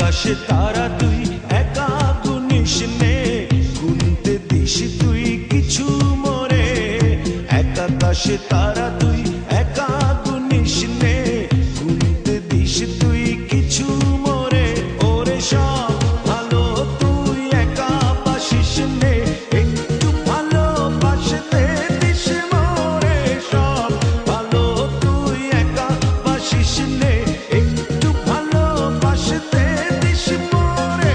আকাশে তারা তুই একা গুনিস নে, গুনতে দিস তুই কিছু মরে। এক আকাশে তারা তুই একা গুনিস নে, গুনতে দিস তুই কিছু মরে। ওরে সব ভালো তুই একা বাসিস নে, একটু ভালোবাসতে দিস মরে। সব ভালো তুই একা বাসিস নে, একটু ভালোবাসতে দিস মরে।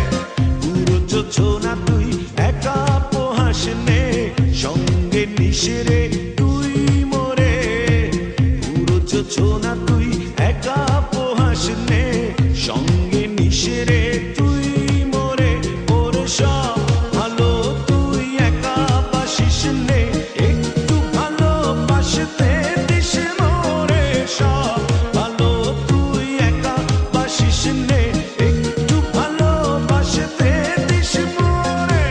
পুরো যোছনা তুই একা পোহাস নে, সঙ্গে নিস রে তুই মরে। পুরো যোছনা তুই একা পোহাস নে, সঙ্গে নিস রে তুই মরে। ওরে সব ভালো তুই একা বাসিস নে, একটু ভালোবাসতে দিস মরে। সব ভালো তুই একা বাসিস নে, একটু ভালোবাসতে দিস মরে।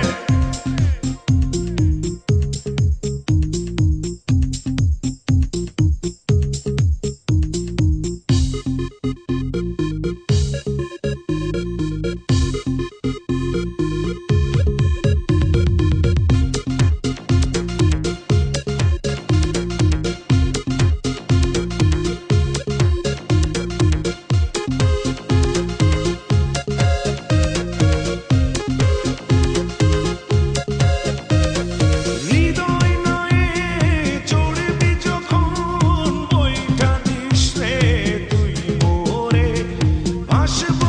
হৃদয় নয়ে চড়বি যখন বইটা দিস রে তুই মোরে। ভাসব